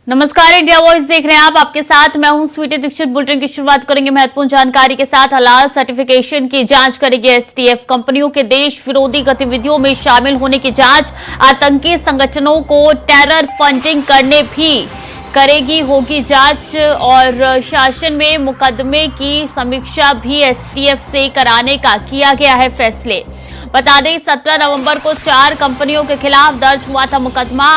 नमस्कार, India voice देख रहे हैं आप। आपके साथ मैं हूं स्वीटी दीक्षित। बुलेटिन की शुरुआत करेंगे महत्वपूर्ण जानकारी के साथ। हलाल सर्टिफिकेशन की जांच करेगी एसटीएफ। कंपनियों के देश विरोधी गतिविधियों में शामिल होने की जांच, आतंकी संगठनों को टेरर फंडिंग करने भी करेगी होगी जांच, और शासन में मुकदमे की समीक्षा भी एसटीएफ से कराने का किया गया है फैसले। बता दें 17 नवंबर को 4 कंपनियों के खिलाफ दर्ज हुआ था मुकदमा।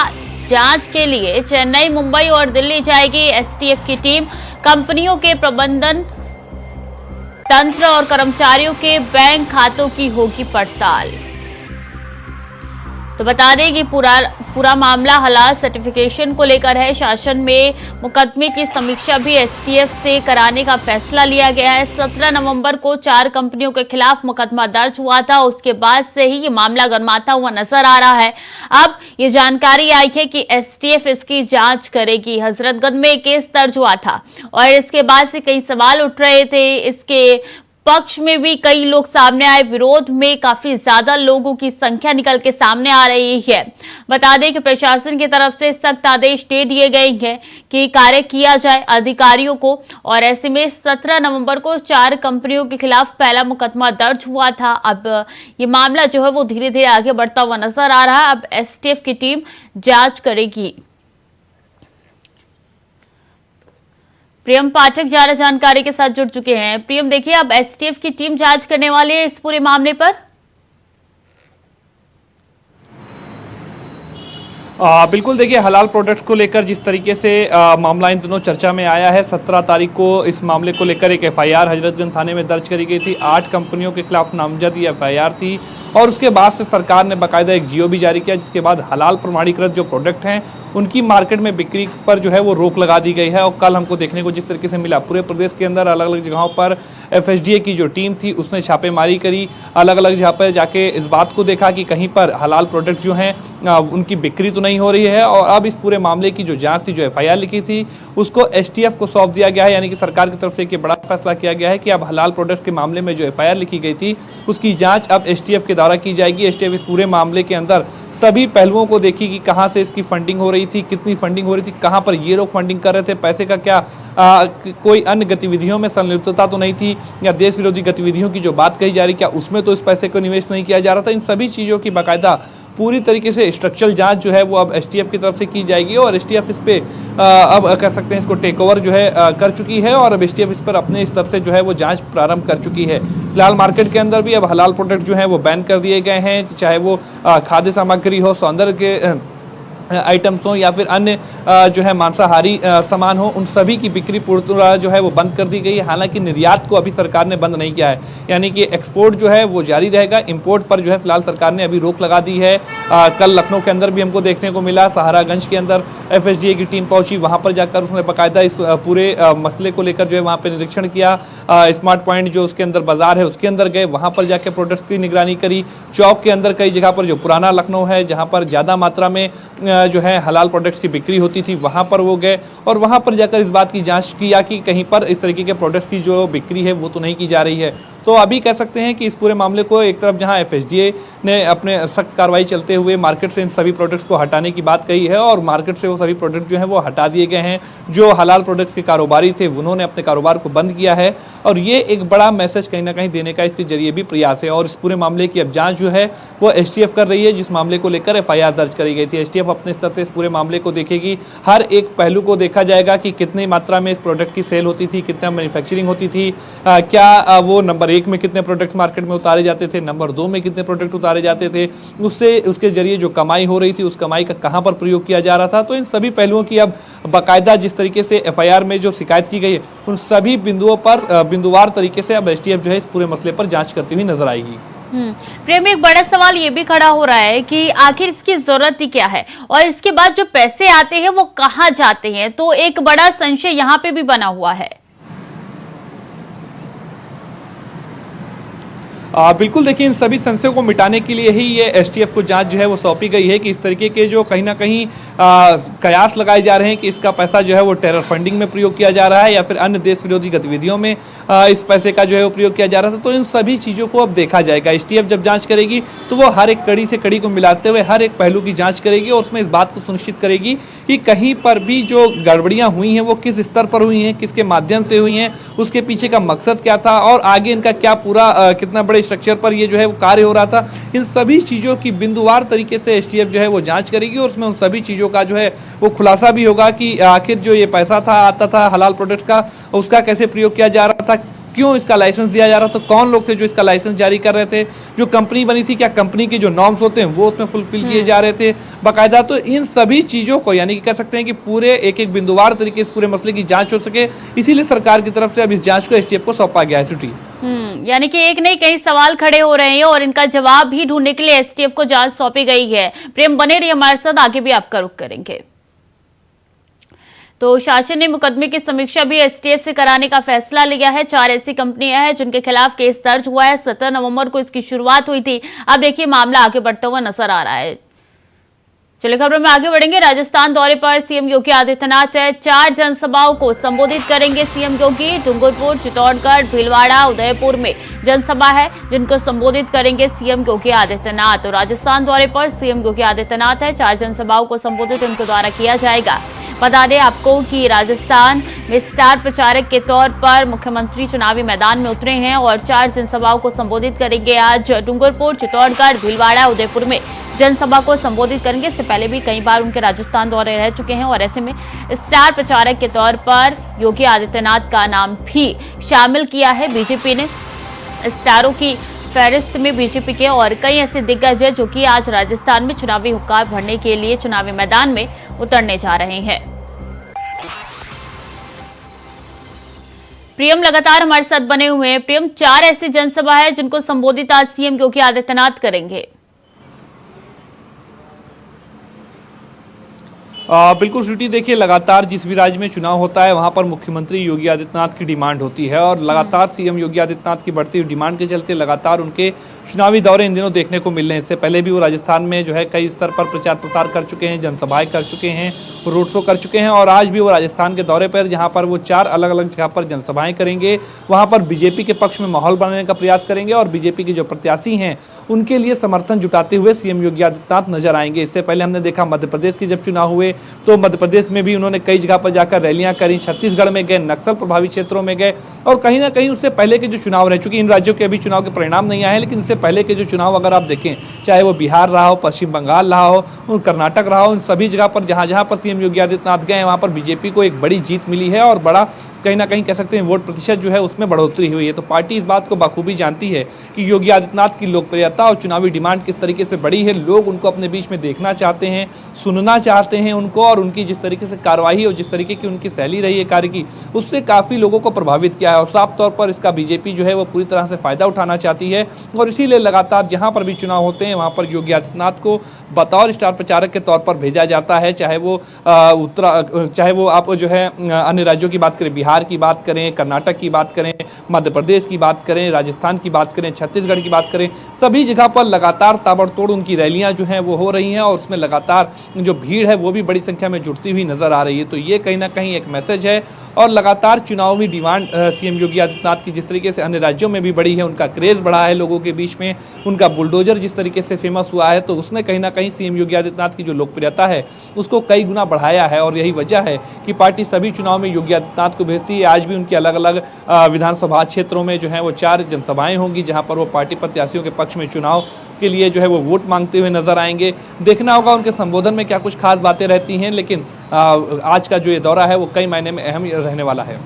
जांच के लिए चेन्नई, मुंबई और दिल्ली जाएगी एसटीएफ की टीम। कंपनियों के प्रबंधन तंत्र और कर्मचारियों के बैंक खातों की होगी पड़ताल। तो बता दें कि पूरा मामला हलाल सर्टिफिकेशन को लेकर है। शासन में मुकदमे की समीक्षा भी एसटीएफ से कराने का फैसला लिया गया है। 17 नवंबर को 4 कंपनियों के खिलाफ मुकदमा दर्ज हुआ था। उसके बाद से ही ये मामला गरमाता हुआ नजर आ रहा है। अब ये जानकारी आई है कि एसटीएफ इसकी जांच करेगी। हजरतगंज में केस दर्ज हुआ था और इसके बाद से कई सवाल उठ रहे थे। इसके पक्ष में भी कई लोग सामने आए, विरोध में काफी ज्यादा लोगों की संख्या निकल के सामने आ रही है। बता दें कि प्रशासन की तरफ से सख्त आदेश दे दिए गए हैं कि कार्य किया जाए अधिकारियों को, और ऐसे में 17 नवंबर को 4 कंपनियों के खिलाफ पहला मुकदमा दर्ज हुआ था। अब ये मामला जो है वो धीरे धीरे आगे बढ़ता हुआ नजर आ रहा है। अब एसटीएफ की टीम जांच करेगी। प्रियम पाठक ज्यादा जानकारी के साथ जुड़ चुके हैं। प्रियम, देखिए अब एसटीएफ की टीम जांच करने वाली है इस पूरे मामले पर। बिल्कुल, देखिए हलाल प्रोडक्ट्स को लेकर जिस तरीके से मामला इन दिनों चर्चा में आया है, 17 तारीख को इस मामले को लेकर एक एफआईआर हजरतगंज थाने में दर्ज करी गई थी। 8 कंपनियों के खिलाफ नामजद ये एफआईआर थी और उसके बाद से सरकार ने बाकायदा एक जीओ भी जारी किया, जिसके बाद हलाल प्रमाणीकृत जो प्रोडक्ट हैं उनकी मार्केट में बिक्री पर जो है वो रोक लगा दी गई है। और कल हमको देखने को जिस तरीके से मिला, पूरे प्रदेश के अंदर अलग अलग जगहों पर एफएसडीए की जो टीम थी उसने छापेमारी करी, अलग अलग जगह पर जाके इस बात को देखा कि कहीं पर हलाल प्रोडक्ट जो हैं उनकी बिक्री तो नहीं हो रही है। और अब इस पूरे मामले की जो जांच थी, जो एफआईआर लिखी थी, उसको एसटीएफ को सौंप दिया गया है। यानी कि सरकार की तरफ से एक बड़ा फैसला किया गया है कि अब हलाल प्रोडक्ट के मामले में जो एफआईआर लिखी गई थी उसकी जांच अब एसटीएफ के द्वारा की जाएगी। एसटीएफ इस पूरे मामले के अंदर सभी पहलुओं को देखेगी, कहां से इसकी फंडिंग हो रही थी, कितनी फंडिंग हो रही थी, कहां पर ये लोग फंडिंग कर रहे थे, पैसे का क्या कोई अन्य गतिविधियों में संलिप्तता तो नहीं थी, या देश विरोधी गतिविधियों की जो बात कही जा रही, क्या उसमें तो इस पैसे को निवेश नहीं किया जा रहा था। इन सभी चीज़ों की बाकायदा पूरी तरीके से स्ट्रक्चरल जांच जो है वो अब एसटीएफ की तरफ से की जाएगी। और एसटीएफ इस पे अब कह सकते हैं इसको टेक ओवर जो है कर चुकी है, और अब एसटीएफ इस पर अपने स्तर से जो है वो जांच प्रारंभ कर चुकी है। फिलहाल मार्केट के अंदर भी अब हलाल प्रोडक्ट जो है वो बैन कर दिए गए हैं, चाहे वो खाद्य सामग्री हो, सौंदर्य के आइटम्स हो, या फिर अन्य जो है मांसाहारी सामान हो, उन सभी की बिक्री पूरी तरह जो है वो बंद कर दी गई है। हालांकि निर्यात को अभी सरकार ने बंद नहीं किया है, यानी कि एक्सपोर्ट जो है वो जारी रहेगा। इंपोर्ट पर जो है फिलहाल सरकार ने अभी रोक लगा दी है। कल लखनऊ के अंदर भी हमको देखने को मिला, सहारागंज के अंदर एफएसडीए की टीम पहुंची, वहां पर जाकर उसने बाकायदा इस पूरे मसले को लेकर जो है वहां पर निरीक्षण किया। स्मार्ट पॉइंट जो उसके अंदर बाजार है उसके अंदर गए, वहां पर जाकर प्रोडक्ट्स की निगरानी करी। चौक के अंदर कई जगह पर जो पुराना लखनऊ है, जहां पर ज्यादा मात्रा में जो है हलाल प्रोडक्ट्स की बिक्री होती थी, वहां पर वो गए और वहां पर जाकर इस बात की जांच किया कि कहीं पर इस तरीके के प्रोडक्ट्स की जो बिक्री है वो तो नहीं की जा रही है। तो अभी कह सकते हैं कि इस पूरे मामले को एक तरफ जहां एफएसडीए ने अपने सख्त कार्रवाई चलते हुए मार्केट से इन सभी प्रोडक्ट्स को हटाने की बात कही है, और मार्केट से वो सभी प्रोडक्ट जो हैं वो हटा दिए गए हैं। जो हलाल प्रोडक्ट्स के कारोबारी थे उन्होंने अपने कारोबार को बंद किया है, और ये एक बड़ा मैसेज कहीं ना कहीं देने का इसके जरिए भी प्रयास है। और इस पूरे मामले की अब जांच जो है वो एसटीएफ कर रही है, जिस मामले को लेकर एफआईआर दर्ज करी गई थी। एसटीएफ अपने स्तर से इस पूरे मामले को देखेगी, हर एक पहलू को देखा जाएगा कि कितनी मात्रा में इस प्रोडक्ट की सेल होती थी, कितना मैन्युफैक्चरिंग होती थी, क्या वो नंबर 1 में कितने प्रोडक्ट मार्केट में उतारे जाते थे, नंबर 2 में कितने प्रोडक्ट उतारे जाते थे, उससे उसके जरिए जो कमाई हो रही थी उस कमाई का कहां पर प्रयोग किया जा रहा था। तो इन सभी पहलुओं की अब बाकायदा जिस तरीके से एफआईआर में जो शिकायत की गई है उन सभी बिंदुओं पर बिंदुवार तरीके से अब एसटीएफ जो है इस पूरे मसले पर जांच करती हुई नजर आएगी। प्रेम, एक बड़ा सवाल ये भी खड़ा हो रहा है कि आखिर इसकी जरूरत ही क्या है, और इसके बाद जो पैसे आते हैं वो कहां जाते हैं। तो एक बड़ा संशय यहाँ पे भी बना हुआ है। बिल्कुल देखिए, इन सभी संशयों को मिटाने के लिए ही ये एसटीएफ को जांच जो है वो सौंपी गई है कि इस तरीके के जो कहीं ना कहीं कयास लगाए जा रहे हैं कि इसका पैसा जो है वो टेरर फंडिंग में प्रयोग किया जा रहा है या फिर अन्य देश विरोधी गतिविधियों में इस पैसे का जो है वो प्रयोग किया जा रहा था। तो इन सभी चीज़ों को अब देखा जाएगा। एसटीएफ जब जांच करेगी तो वो हर एक कड़ी से कड़ी को मिलाते हुए हर एक पहलू की जांच करेगी और उसमें इस बात को सुनिश्चित करेगी कि कहीं पर भी जो गड़बड़ियां हुई हैं वो किस स्तर पर हुई हैं, किसके माध्यम से हुई हैं, उसके पीछे का मकसद क्या था और आगे इनका क्या पूरा कितना बड़े स्ट्रक्चर पर ये जो है वो कार्य हो रहा था। इन सभी चीज़ों की बिंदुवार तरीके से एसटीएफ जो है वो जांच करेगी और उसमें उन सभी चीज़ों का जो है वो खुलासा भी होगा कि आखिर जो ये पैसा था आता था हलाल प्रोडक्ट का, उसका कैसे प्रयोग किया जा रहा था, क्यों इसका लाइसेंस दिया जा रहा था, तो कौन लोग थे जो इसका लाइसेंस जारी कर रहे थे, जो कंपनी बनी थी क्या कंपनी के जो नॉर्म्स होते हैं वो उसमें फुलफिल किए जा रहे थे बाकायदा। तो इन सभी चीज़ों को यानी कि कह सकते हैं कि पूरे एक एक बिंदुवार तरीके से पूरे मसले की जांच हो सके, इसीलिए सरकार की तरफ से अब इस जांच को एसटीएफ को सौंपा गया है। सुटी यानी कि एक नहीं कई सवाल खड़े हो रहे हैं और इनका जवाब भी ढूंढने के लिए एसटीएफ को जांच सौंपी गई है। प्रेम बने रहिए हमारे साथ, आगे भी आपका रुख करेंगे। तो शासन ने मुकदमे की समीक्षा भी एसटीएफ से कराने का फैसला लिया है। 4 ऐसी कंपनियां हैं जिनके खिलाफ केस दर्ज हुआ है। 17 नवंबर को इसकी शुरुआत हुई थी। अब देखिए मामला आगे बढ़ता हुआ नजर आ रहा है। चलिए खबरों में आगे बढ़ेंगे। राजस्थान दौरे पर सीएम योगी आदित्यनाथ है। 4 जनसभाओं को संबोधित करेंगे सीएम योगी। डूंगरपुर, चित्तौड़गढ़, भीलवाड़ा, उदयपुर में जनसभा है जिनको संबोधित करेंगे सीएम योगी आदित्यनाथ। तो राजस्थान दौरे पर सीएम योगी आदित्यनाथ है। 4 जनसभाओं को संबोधित उनके द्वारा किया जाएगा। बता दें आपको कि राजस्थान में स्टार प्रचारक के तौर पर मुख्यमंत्री चुनावी मैदान में उतरे हैं और 4 जनसभाओं को संबोधित करेंगे। आज डूंगरपुर, चित्तौड़गढ़, भीलवाड़ा, उदयपुर में जनसभा को संबोधित करेंगे। इससे पहले भी कई बार उनके राजस्थान दौरे रह चुके हैं और ऐसे में स्टार प्रचारक के तौर पर योगी आदित्यनाथ का नाम भी शामिल किया है। बीजेपी ने स्टारों की फहरिस्त में बीजेपी के और कई ऐसे दिग्गज हैं जो कि आज राजस्थान में चुनावी हुक्कार भरने के लिए चुनावी मैदान में उतरने जा रहे हैं। प्रियम लगातार हमारे साथ बने हुए हैं। प्रियम, 4 ऐसी जनसभा है जिनको संबोधित आज सीएम योगी आदित्यनाथ करेंगे। बिल्कुल श्रुति, देखिए लगातार जिस भी राज्य में चुनाव होता है वहां पर मुख्यमंत्री योगी आदित्यनाथ की डिमांड होती है और लगातार सीएम योगी आदित्यनाथ की बढ़ती हुई डिमांड के चलते लगातार उनके चुनावी दौरे इन दिनों देखने को मिल रहे हैं। इससे पहले भी वो राजस्थान में जो है कई स्तर पर प्रचार प्रसार कर चुके हैं, जनसभाएं कर चुके हैं, रोड शो कर चुके हैं और आज भी वो राजस्थान के दौरे पर जहां पर वो 4 अलग अलग जगह पर जनसभाएं करेंगे, वहां पर बीजेपी के पक्ष में माहौल बनाने का प्रयास करेंगे और बीजेपी के जो प्रत्याशी हैं उनके लिए समर्थन जुटाते हुए सीएम योगी आदित्यनाथ नजर आएंगे। इससे पहले हमने देखा मध्य प्रदेश के जब चुनाव हुए तो मध्य प्रदेश में भी उन्होंने कई जगह पर जाकर रैलियां करी, छत्तीसगढ़ में गए, नक्सल प्रभावित क्षेत्रों में गए और कहीं ना कहीं उससे पहले के जो चुनाव रह चुके, इन राज्यों के अभी चुनाव के परिणाम नहीं आए हैं, लेकिन इससे पहले के जो चुनाव अगर आप देखें, चाहे वो बिहार रहा हो, पश्चिम बंगाल रहा हो, कर्नाटक रहा हो, इन सभी जगह पर जहां पर सीएम योगी आदित्यनाथ गए वहां पर बीजेपी को एक बड़ी जीत मिली है और बड़ा कहीं ना कहीं कह सकते हैं वोट प्रतिशत जो है उसमें बढ़ोतरी हुई है। तो पार्टी इस बात को बखूबी जानती है कि योगी आदित्यनाथ की लोकप्रियता और चुनावी डिमांड किस तरीके से बढ़ी है। लोग उनको अपने बीच में देखना चाहते हैं, सुनना चाहते हैं उनको और उनकी जिस तरीके से कार्रवाई और जिस तरीके की उनकी शैली रही है कार्य की, उससे काफ़ी लोगों को प्रभावित किया है और साफ तौर पर इसका बीजेपी जो है वो पूरी तरह से फायदा उठाना चाहती है और इसीलिए लगातार जहां पर भी चुनाव होते हैं वहां पर योगी आदित्यनाथ को बतौर स्टार प्रचारक के तौर पर भेजा जाता है। चाहे वो आप जो है अन्य राज्यों की बात करें, बिहार की बात करें, कर्नाटक की बात करें, मध्य प्रदेश की बात करें, राजस्थान की बात करें, छत्तीसगढ़ की बात करें, सभी जगह पर लगातार ताबड़तोड़ उनकी रैलियां जो हैं वो हो रही हैं और उसमें लगातार जो भीड़ है वो भी बड़ी संख्या में जुड़ती हुई नजर आ रही है। तो ये कहीं ना कहीं एक मैसेज है और लगातार चुनावी डिमांड सीएम योगी आदित्यनाथ की जिस तरीके से अन्य राज्यों में भी बढ़ी है, उनका क्रेज बढ़ा है लोगों के बीच में, उनका बुलडोजर जिस तरीके से फेमस हुआ है, तो उसने कहीं ना कहीं सीएम योगी आदित्यनाथ की जो लोकप्रियता है उसको कई गुना बढ़ाया है और यही वजह है कि पार्टी सभी चुनाव में योगी आदित्यनाथ को भेजती है। आज भी उनके अलग अलग विधानसभा क्षेत्रों में जो है वो 4 जनसभाएं होंगी जहां पर वो पार्टी प्रत्याशियों के पक्ष में चुनाव के लिए जो है वो वोट मांगते हुए नजर आएंगे। देखना होगा उनके संबोधन में क्या कुछ खास बातें रहती हैं, लेकिन आज का जो ये दौरा है वो कई मायने में अहम रहने वाला है।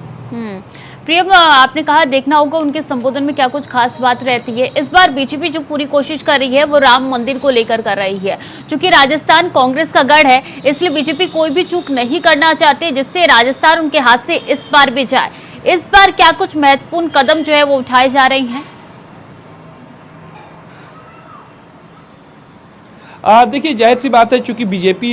प्रियम, आपने कहा देखना होगा उनके संबोधन में क्या कुछ खास बात रहती है। इस बार बीजेपी जो पूरी कोशिश कर रही है वो राम मंदिर को लेकर कर रही है। चूंकि राजस्थान कांग्रेस का गढ़ है, इसलिए बीजेपी कोई भी चूक नहीं करना चाहती जिससे राजस्थान उनके हाथ से इस बार भी जाए। इस बार क्या कुछ महत्वपूर्ण कदम जो है वो उठाए जा रहे हैं? देखिए, जाहिर सी बात है, चूंकि बीजेपी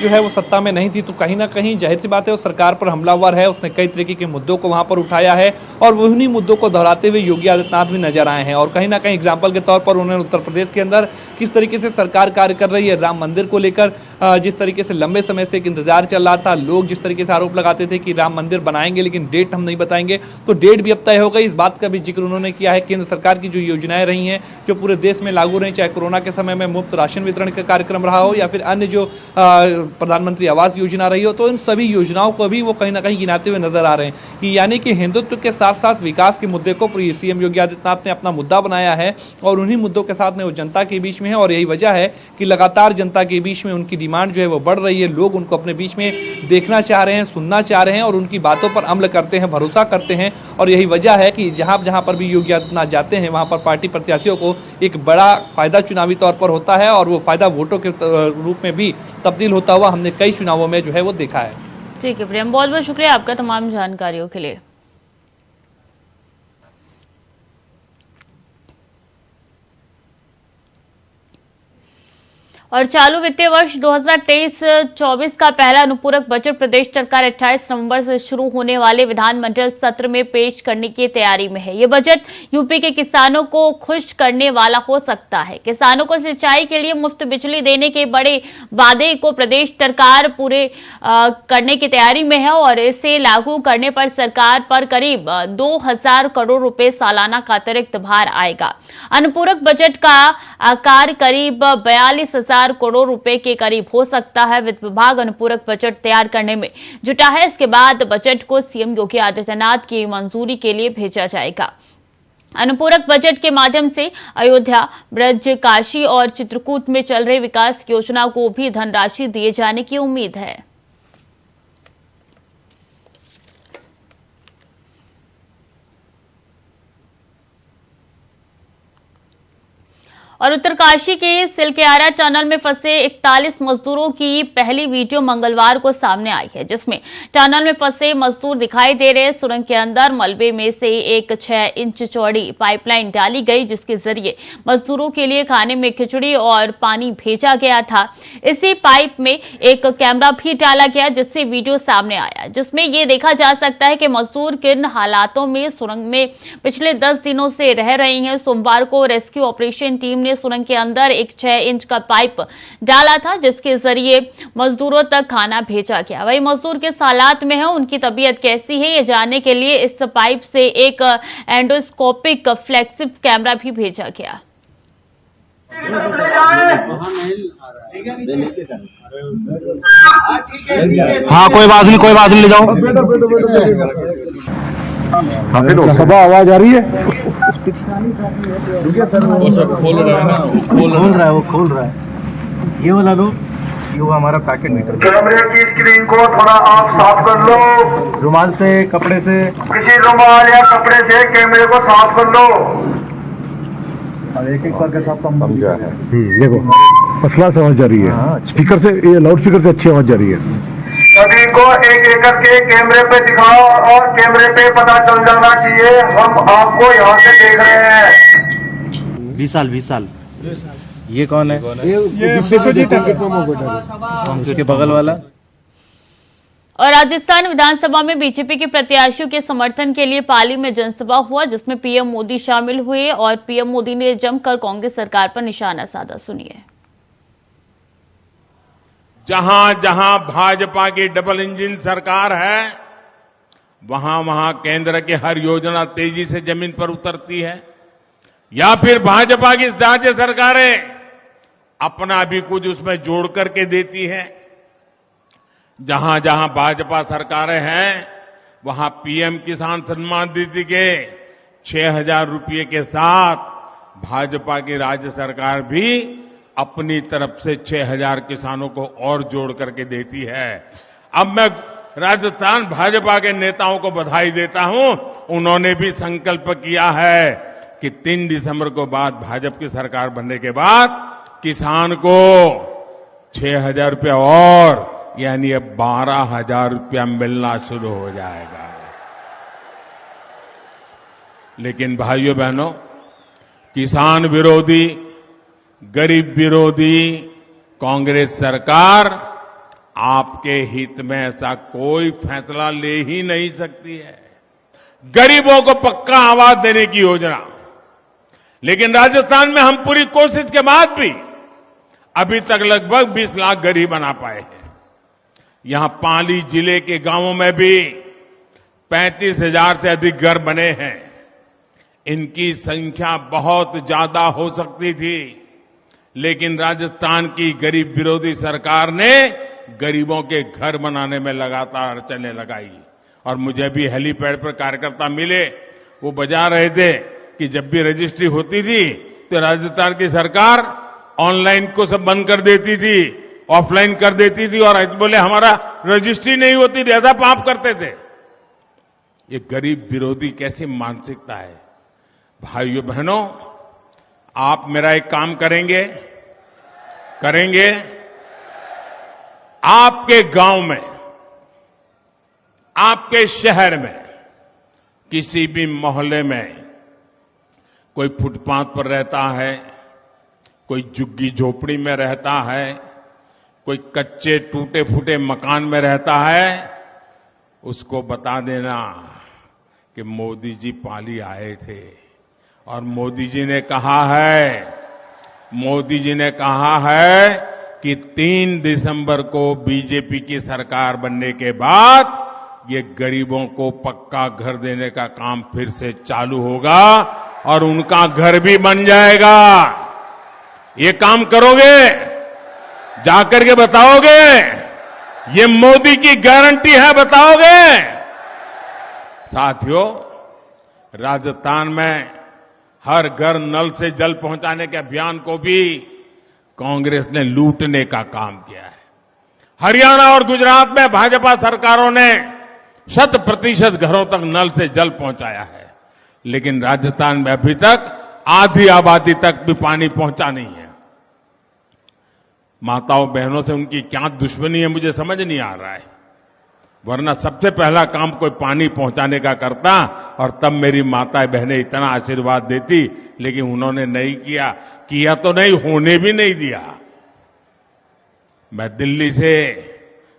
जो है वो सत्ता में नहीं थी, तो कहीं ना कहीं जाहिर सी बात है वो सरकार पर हमलावर है। उसने कई तरीके के मुद्दों को वहां पर उठाया है और उन्हीं मुद्दों को दोहराते हुए योगी आदित्यनाथ भी नजर आए हैं। और कहीं ना कहीं एग्जाम्पल के तौर पर उन्होंने उत्तर प्रदेश के अंदर किस तरीके से सरकार कार्य कर रही है, राम मंदिर को लेकर जिस तरीके से लंबे समय से एक इंतजार चल रहा था, लोग जिस तरीके से आरोप लगाते थे कि राम मंदिर बनाएंगे लेकिन डेट हम नहीं बताएंगे, तो डेट भी अब तय हो गई। इस बात का भी जिक्र उन्होंने किया है। केंद्र सरकार की जो योजनाएं रही हैं, जो पूरे देश में लागू रही, चाहे कोरोना के समय में मुफ्त राशन वितरण का कार्यक्रम रहा हो या फिर अन्य जो प्रधानमंत्री आवास योजना रही हो, तो इन सभी योजनाओं को भी वो कहीं ना कहीं गिनाते हुए नजर आ रहे हैं कि यानी कि हिंदुत्व के साथ साथ विकास के मुद्दे को सीएम योगी आदित्यनाथ ने अपना मुद्दा बनाया है और उन्हीं मुद्दों के साथ में वो जनता के बीच में है। और यही वजह है कि लगातार जनता के बीच में उनकी डिमांड जो है वो बढ़ रही है। लोग उनको अपने बीच में देखना चाह रहे हैं, सुनना चाह रहे हैं और उनकी बातों पर अमल करते हैं, भरोसा करते हैं। और यही वजह है कि जहां जहां पर भी योगी आदित्यनाथ जाते हैं, वहां पर पार्टी प्रत्याशियों को एक बड़ा फायदा चुनावी तौर पर होता है और वो फायदा वोटों के रूप में भी तब्दील होता हुआ हमने कई चुनावों में जो है वो देखा है। ठीक है प्रियम, बहुत बहुत शुक्रिया आपका तमाम जानकारियों के लिए। और चालू वित्तीय वर्ष 2023-24 का पहला अनुपूरक बजट प्रदेश सरकार 28 नवंबर से शुरू होने वाले विधानमंडल सत्र में पेश करने की तैयारी में है। ये बजट यूपी के किसानों को खुश करने वाला हो सकता है। किसानों को सिंचाई के लिए मुफ्त बिजली देने के बड़े वादे को प्रदेश सरकार पूरे करने की तैयारी में है और इसे लागू करने पर सरकार पर करीब 2000 करोड़ रुपए सालाना का अतिरिक्त भार आएगा। अनुपूरक बजट का आकार करीब 42,000 करोड़ रुपए के करीब हो सकता है। वित्त विभाग अनुपूरक बजट तैयार करने में जुटा है। इसके बाद बजट को सीएम योगी आदित्यनाथ की मंजूरी के लिए भेजा जाएगा। अनुपूरक बजट के माध्यम से अयोध्या, ब्रज, काशी और चित्रकूट में चल रही विकास योजना को भी धनराशि दिए जाने की उम्मीद है। और उत्तरकाशी के सिलकेयारा टनल में फंसे 41 मजदूरों की पहली वीडियो मंगलवार को सामने आई है, जिसमें टनल में फंसे मजदूर दिखाई दे रहे। सुरंग के अंदर मलबे में से एक 6 इंच चौड़ी पाइपलाइन डाली गई, जिसके जरिए मजदूरों के लिए खाने में खिचड़ी और पानी भेजा गया था। इसी पाइप में एक कैमरा भी डाला गया, जिससे वीडियो सामने आया, जिसमें यह देखा जा सकता है कि मजदूर किन हालातों में सुरंग में पिछले 10 दिनों से रह रहे हैं। सोमवार को रेस्क्यू ऑपरेशन टीम सुरंग के अंदर एक 6 इंच का पाइप डाला था, जिसके जरिए मजदूरों तक खाना भेजा गया। वही मजदूर किस हालात में है, उनकी तबीयत कैसी है, ये जानने के लिए इस पाइप से एक एंडोस्कोपिक फ्लेक्सिव कैमरा भी भेजा गया। हाँ, कोई बात नहीं, ले जाओ। सब आवाज आ रही है। वो सब खोल रहा है ना, वो खोल रहा है। ये वाला लो, ये वो हमारा पैकेट मीटर। कैमरे की स्क्रीन को थोड़ा आप साफ कर लो, रुमाल से, कपड़े से, किसी रुमाल या कपड़े से कैमरे को साफ कर लो। और एक करके सब समझा है। देखो फर्स्ट क्लास आवाज जा रही है। स्पीकर से, ये लाउड स्पीकर से अच्छी आवाज जा रही है। सभी को एक एक करके कैमरे पे दिखाओ और कैमरे पे पता चल जाना चाहिए हम आपको यहाँ से देख रहे हैं। 20 साल। ये कौन है? ये इसके बगल वाला। और राजस्थान विधानसभा में बीजेपी के प्रत्याशियों के समर्थन के लिए पाली में जनसभा हुआ, जिसमें पीएम मोदी शामिल हुए और पीएम मोदी ने जमकर कांग्रेस सरकार पर निशाना साधा। सुनिए। जहां जहां भाजपा की डबल इंजन सरकार है, वहां वहां केंद्र की हर योजना तेजी से जमीन पर उतरती है, या फिर भाजपा की राज्य सरकारें अपना भी कुछ उसमें जोड़ करके देती है। जहां जहां भाजपा सरकारें हैं, वहां पीएम किसान सम्मान निधि के 6,000 रुपये के साथ भाजपा की राज्य सरकार भी अपनी तरफ से 6,000 किसानों को और जोड़ करके देती है। अब मैं राजस्थान भाजपा के नेताओं को बधाई देता हूं। उन्होंने भी संकल्प किया है कि 3 दिसंबर को बाद भाजपा की सरकार बनने के बाद किसान को 6,000 रुपया और यानी अब 12,000 रुपया मिलना शुरू हो जाएगा। लेकिन भाइयों बहनों, किसान विरोधी, गरीब विरोधी, कांग्रेस सरकार आपके हित में ऐसा कोई फैसला ले ही नहीं सकती है। गरीबों को पक्का आवास देने की योजना, लेकिन राजस्थान में हम पूरी कोशिश के बाद भी अभी तक लगभग 20 लाख गरीब बना पाए हैं। यहां पाली जिले के गांवों में भी 35,000 से अधिक घर बने हैं। इनकी संख्या बहुत ज्यादा हो सकती थी, लेकिन राजस्थान की गरीब विरोधी सरकार ने गरीबों के घर बनाने में लगातार अड़चनें लगाई। और मुझे भी हेलीपैड पर कार्यकर्ता मिले, वो बजा रहे थे कि जब भी रजिस्ट्री होती थी तो राजस्थान की सरकार ऑनलाइन को सब बंद कर देती थी, ऑफलाइन कर देती थी, और बोले हमारा रजिस्ट्री नहीं होती थी, ऐसा पाप करते थे। ये गरीब विरोधी कैसी मानसिकता है। भाइयों बहनों, आप मेरा एक काम करेंगे, आपके गांव में, आपके शहर में, किसी भी मोहल्ले में कोई फुटपाथ पर रहता है, कोई झुग्गी झोपड़ी में रहता है, कोई कच्चे टूटे फूटे मकान में रहता है, उसको बता देना कि मोदी जी पाली आए थे और मोदी जी ने कहा है कि 3 दिसंबर को बीजेपी की सरकार बनने के बाद ये गरीबों को पक्का घर देने का काम फिर से चालू होगा और उनका घर भी बन जाएगा। ये काम करोगे? जाकर के बताओगे? ये मोदी की गारंटी है, बताओगे? साथियों, राजस्थान में हर घर नल से जल पहुंचाने के अभियान को भी कांग्रेस ने लूटने का काम किया है। हरियाणा और गुजरात में भाजपा सरकारों ने 100% घरों तक नल से जल पहुंचाया है, लेकिन राजस्थान में अभी तक आधी आबादी तक भी पानी पहुंचा नहीं है। माताओं बहनों से उनकी क्या दुश्मनी है मुझे समझ नहीं आ रहा है, वरना सबसे पहला काम कोई पानी पहुंचाने का करता और तब मेरी माताएं बहनें इतना आशीर्वाद देती, लेकिन उन्होंने नहीं किया तो नहीं, होने भी नहीं दिया। मैं दिल्ली से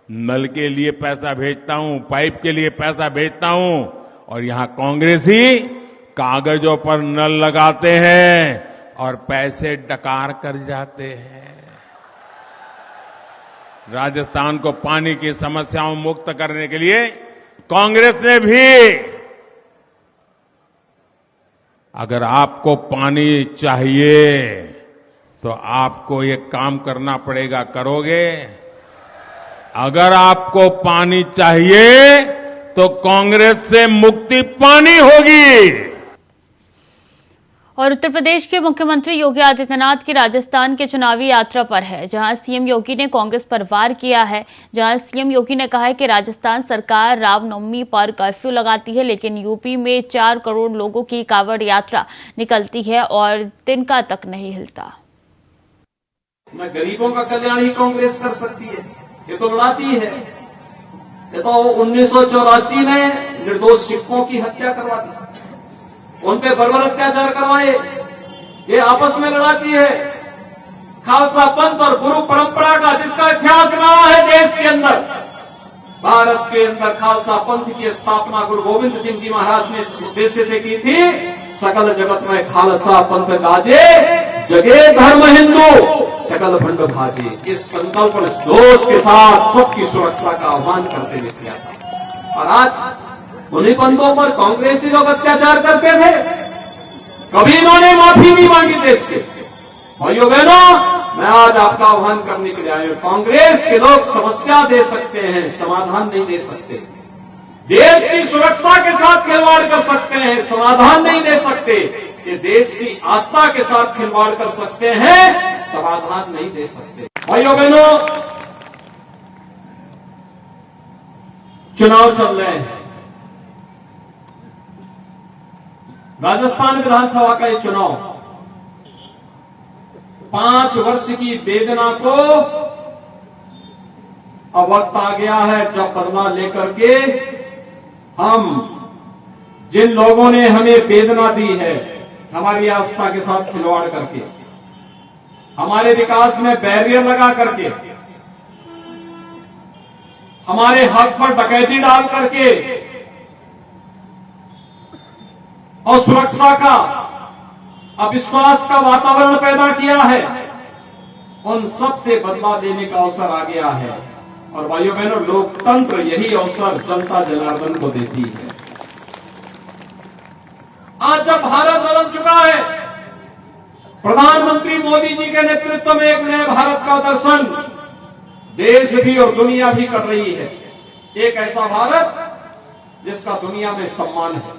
नल के लिए पैसा भेजता हूं, पाइप के लिए पैसा भेजता हूं, और यहां कांग्रेस ही कागजों पर नल लगाते हैं और पैसे डकार कर जाते हैं। राजस्थान को पानी की समस्याओं मुक्त करने के लिए कांग्रेस ने भी, अगर आपको पानी चाहिए तो आपको ये काम करना पड़ेगा, करोगे? अगर आपको पानी चाहिए तो कांग्रेस से मुक्ति पानी होगी। और उत्तर प्रदेश के मुख्यमंत्री योगी आदित्यनाथ की राजस्थान के चुनावी यात्रा पर है, जहां सीएम योगी ने कांग्रेस पर वार किया है। जहां सीएम योगी ने कहा है कि राजस्थान सरकार रामनवमी पर कर्फ्यू लगाती है, लेकिन यूपी में 4 करोड़ लोगों की कांवड़ यात्रा निकलती है और तिनका तक नहीं हिलता। मैं गरीबों का कल्याण ही कांग्रेस कर सकती है, ये तो लड़ाती है। ये तो 1984 में निर्दोष सिखों की हत्या करवा दी, उन पे बर्बर अत्याचार करवाए, ये आपस में लड़ाती है। खालसा पंथ और गुरु परंपरा का जिसका इतिहास रहा है देश के अंदर, भारत के अंदर खालसा पंथ की स्थापना गुरु गोविंद सिंह जी महाराज ने इस उद्देश्य से की थी, सकल जगत में खालसा पंथ गाजे, जगे धर्म हिंदू, सकल भंड भाजे। इस संकल्प और जोश के साथ सबकी सुरक्षा का आह्वान करते हुए किया था। और आज उन्हीं पंथों पर कांग्रेसी लोग अत्याचार करते थे, कभी इन्होंने माफी नहीं मांगी देश से। भाइयों बहनों, मैं आज आपका आह्वान करने के लिए आया हूं। कांग्रेस के लोग समस्या दे सकते हैं, समाधान नहीं दे सकते। देश की सुरक्षा के साथ खिलवाड़ कर सकते हैं, समाधान नहीं दे सकते। ये देश की आस्था के साथ खिलवाड़ कर सकते हैं, समाधान नहीं दे सकते। भाइयों बहनों, चुनाव चल रहे हैं। राजस्थान विधानसभा का ये चुनाव 5 वर्ष की वेदना को अब वक्त आ गया है जब बदला लेकर के हम जिन लोगों ने हमें वेदना दी है, हमारी आस्था के साथ खिलवाड़ करके, हमारे विकास में बैरियर लगा करके, हमारे हक पर डकैती डाल करके और सुरक्षा का, अविश्वास का वातावरण पैदा किया है, उन सब से बदला लेने का अवसर आ गया है। और भाइयों बहनों, लोकतंत्र यही अवसर जनता जनार्दन को देती है। आज जब भारत बदल चुका है, प्रधानमंत्री मोदी जी के नेतृत्व में एक नए भारत का दर्शन देश भी और दुनिया भी कर रही है। एक ऐसा भारत जिसका दुनिया में सम्मान है,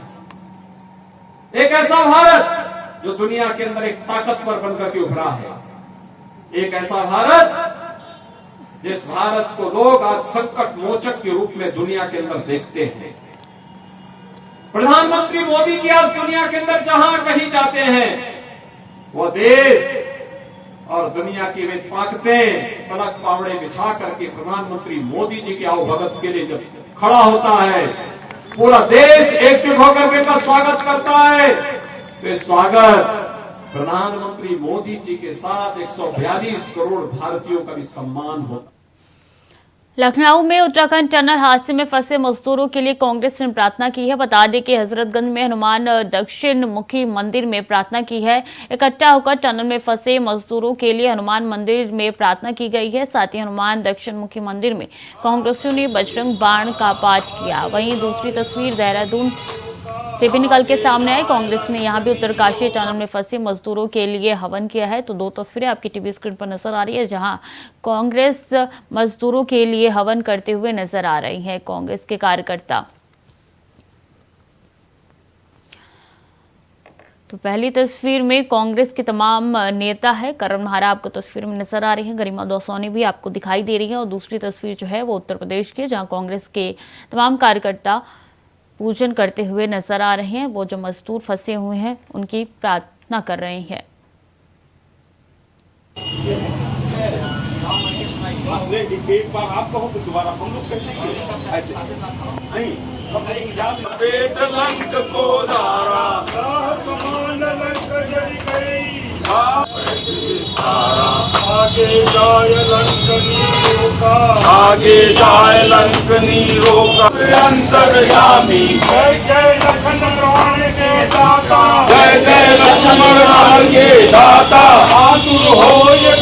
एक ऐसा भारत जो दुनिया के अंदर एक ताकतवर बनकर के उभरा है, एक ऐसा भारत जिस भारत को लोग आज संकट मोचक के रूप में दुनिया के अंदर देखते हैं। प्रधानमंत्री मोदी जी आज दुनिया के अंदर जहां कहीं जाते हैं, वो देश और दुनिया की वे ताकतें पलक पावड़े बिछा करके प्रधानमंत्री मोदी जी के आवभगत के लिए जब खड़ा होता है, पूरा देश एकजुट होकर के इनका स्वागत करता है। तो स्वागत प्रधानमंत्री मोदी जी के साथ 142 करोड़ भारतीयों का भी सम्मान होता। लखनऊ में उत्तराखंड टनल हादसे में फंसे मजदूरों के लिए कांग्रेस ने प्रार्थना की है। बता दें कि हजरतगंज में हनुमान दक्षिण मुखी मंदिर में प्रार्थना की है। इकट्ठा होकर टनल में फंसे मजदूरों के लिए हनुमान मंदिर में प्रार्थना की गई है। साथ ही हनुमान दक्षिण मुखी मंदिर में कांग्रेसियों ने बजरंग बाण का पाठ किया। वहीं दूसरी तस्वीर देहरादून से भी निकल के सामने आई। कांग्रेस ने यहां भी उत्तरकाशी टनल में फंसे मजदूरों के लिए हवन किया है। तो दो तस्वीरें आपकी टीवी स्क्रीन पर नजर आ रही है, जहां कांग्रेस मजदूरों के लिए हवन करते हुए नजर आ रही है कांग्रेस के कार्यकर्ता। तो पहली तस्वीर में कांग्रेस के तमाम नेता है। करण महारा आपको तस्वीर में नजर आ रही है, गरिमा दौसानी भी आपको दिखाई दे रही है। और दूसरी तस्वीर जो है वो उत्तर प्रदेश की है, जहां कांग्रेस के तमाम कार्यकर्ता पूजन करते हुए नजर आ रहे हैं। वो जो मजदूर फंसे हुए हैं उनकी प्रार्थना कर रहे हैं। एक बार आप कहो तो दोबारा हम लोग कहेंगे ऐसे नहीं। पेट लंक को धारा समान लंक जड़ी गई, आगे जाए लंक नीरों का, आगे जाए लंक नीरों का अंतर्यामी। जय जय लक्ष्मण राम के दाता, जय जय लक्ष्मण राम के दाता, आतुर हो ये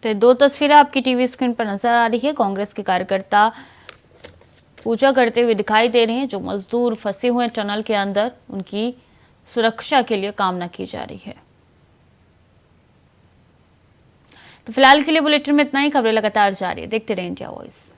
तो दो तस्वीरें आपकी टीवी स्क्रीन पर नजर आ रही है। कांग्रेस के कार्यकर्ता पूजा करते हुए दिखाई दे रहे हैं। जो मजदूर फंसे हुए हैं टनल के अंदर, उनकी सुरक्षा के लिए कामना की जा रही है। तो फिलहाल के लिए बुलेटिन में इतना ही। खबरें लगातार जारी है, देखते रहिए इंडिया वॉइस।